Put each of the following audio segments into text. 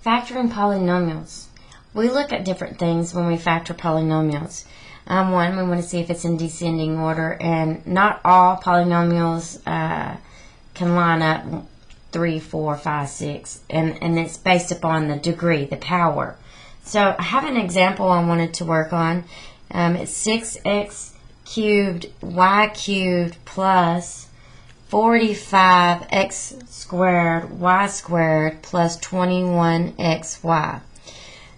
Factoring polynomials. We look at different things when we factor polynomials. One, we want to see if it's in descending order, and not all polynomials can line up 3, 4, 5, 6, and it's based upon the degree, the power. So I have an example I wanted to work on. It's 6x cubed y cubed plus 45x squared y squared plus 21xy.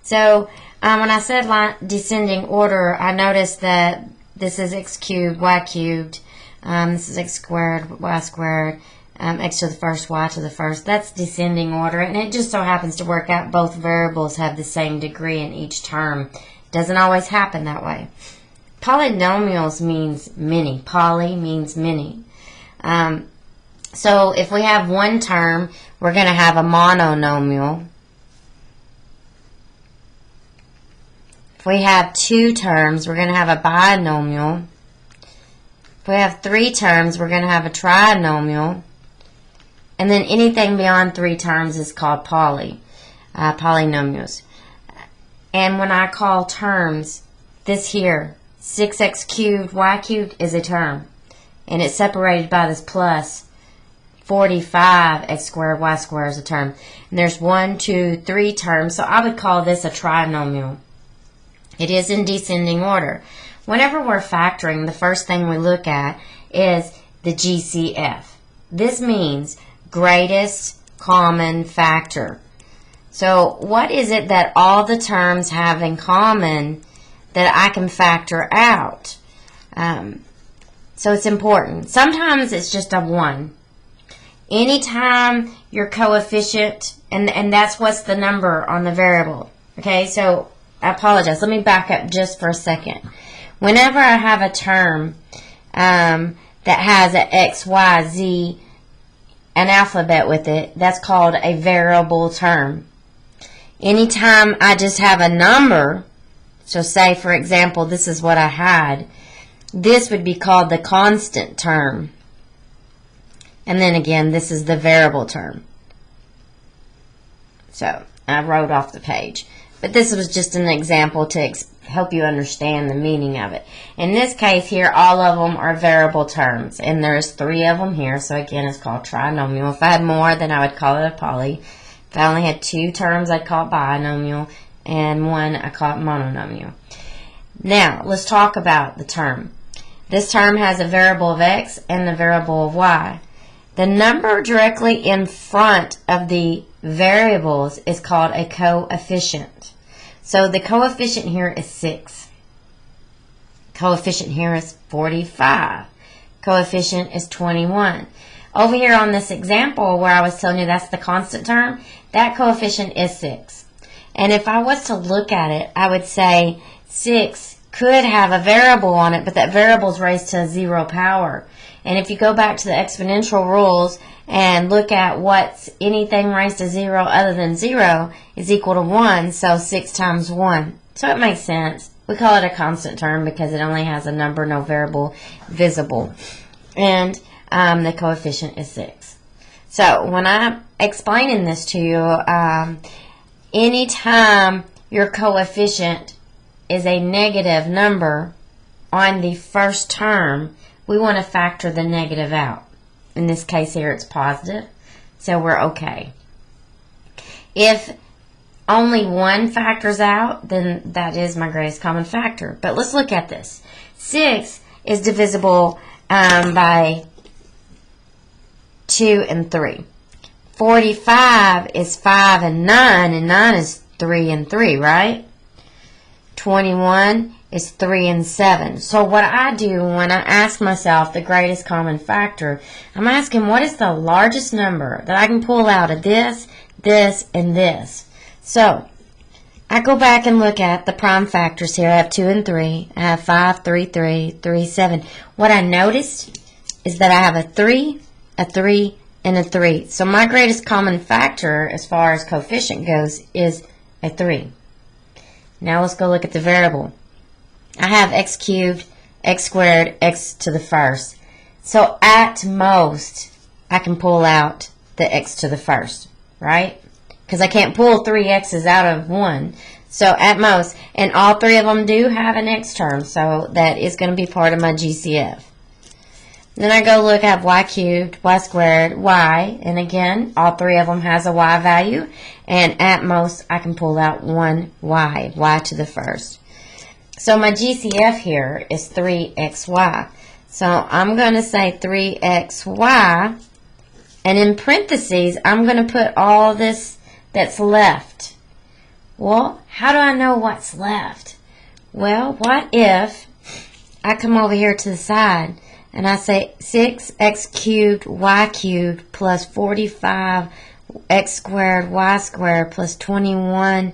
So when I said descending order, I noticed that this is x cubed, y cubed, this is x squared, y squared, x to the first, y to the first. That's descending order, and it just so happens to work out both variables have the same degree in each term. Doesn't always happen that way. Polynomials means many. Poly means many. So if we have one term, we're going to have a mononomial. If we have two terms, we're going to have a binomial. If we have three terms, we're going to have a trinomial. And then anything beyond three terms is called polynomials. And when I call terms, this here, 6x cubed, y cubed is a term. And it's separated by this plus. 45x squared, y squared is a term. And there's 1, 2, 3 terms, so I would call this a trinomial. It is in descending order. Whenever we're factoring, the first thing we look at is the GCF. This means greatest common factor. So what is it that all the terms have in common that I can factor out? So it's important. Sometimes it's just a 1. Anytime your coefficient, and that's what's the number on the variable. Okay, so I apologize. Let me back up just for a second. Whenever I have a term that has an x, y, z, an alphabet with it, that's called a variable term. Anytime I just have a number, so say for example this is what I had, this would be called the constant term. And then again, this is the variable term. So I wrote off the page. But this was just an example to help you understand the meaning of it. In this case here, all of them are variable terms. And there's 3 of them here. So again, it's called trinomial. If I had more, then I would call it a poly. If I only had 2 terms, I'd call it binomial. And 1, I call it mononomial. Now, let's talk about the term. This term has a variable of x and the variable of y. The number directly in front of the variables is called a coefficient. So the coefficient here is 6. Coefficient here is 45. Coefficient is 21. Over here on this example where I was telling you that's the constant term, that coefficient is 6. And if I was to look at it, I would say 6 could have a variable on it, but that variable is raised to 0 power. And if you go back to the exponential rules and look at what's anything raised to 0 other than 0 is equal to 1, so 6 times 1. So it makes sense. We call it a constant term because it only has a number, no variable visible. And the coefficient is 6. So when I'm explaining this to you, anytime your coefficient is a negative number on the first term, we want to factor the negative out. In this case here, it's positive, so we're okay. If only 1 factors out, then that is my greatest common factor. But let's look at this. 6 is divisible by 2 and 3. 45 is 5 and 9 is 3 and 3, right? 21 is 3 and 7. So what I do when I ask myself the greatest common factor, I'm asking what is the largest number that I can pull out of this, this, and this. So I go back and look at the prime factors here. I have 2 and 3. I have 5, 3, 3, 3, 7. What I noticed is that I have a 3, and a 3. So my greatest common factor as far as coefficient goes is a 3. Now let's go look at the variable. I have x cubed, x squared, x to the first. So at most, I can pull out the x to the first, right? because I can't pull 3 x's out of 1. So at most, and all 3 of them do have an x term, so that is going to be part of my GCF. Then I go look, I have y cubed, y squared, y, and again, all 3 of them has a y value, and at most, I can pull out 1 y to the first. So my GCF here is 3xy. So I'm going to say 3xy, and in parentheses, I'm going to put all this that's left. Well, how do I know what's left? Well, what if I come over here to the side and I say 6x cubed y cubed plus 45x squared y squared plus 21xy.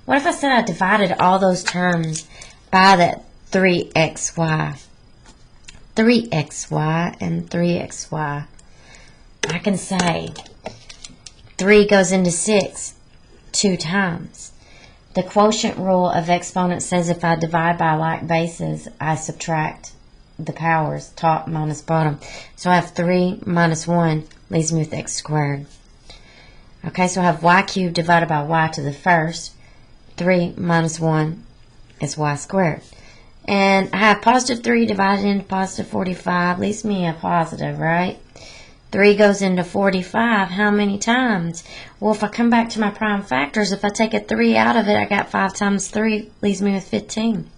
What if I said I divided all those terms by that 3xy? 3xy and 3xy. I can say 3 goes into 6 2 times. The quotient rule of exponents says if I divide by like bases, I subtract the powers, top minus bottom. So I have 3 minus 1 leaves me with x squared. Okay, so I have y cubed divided by y to the first. 3 minus 1 is y squared. And I have positive 3 divided into positive 45 leaves me a positive, right? 3 goes into 45 how many times? Well, if I come back to my prime factors, if I take a 3 out of it, I got 5 times 3 leaves me with 15.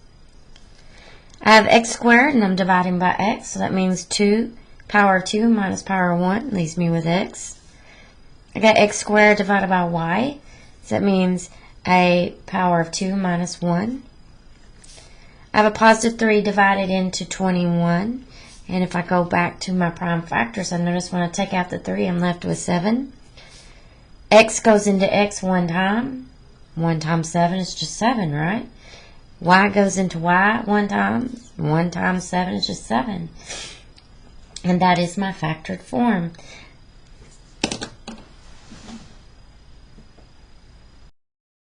I have x squared, and I'm dividing by x, so that means 2 power of 2 minus power of 1 leaves me with x. I got x squared divided by y, so that means a power of 2 minus 1. I have a positive 3 divided into 21. And if I go back to my prime factors, I notice when I take out the 3, I'm left with 7. X goes into x 1 time. 1 times 7 is just 7, right? Y goes into y 1 time. 1 times 7 is just 7. And that is my factored form.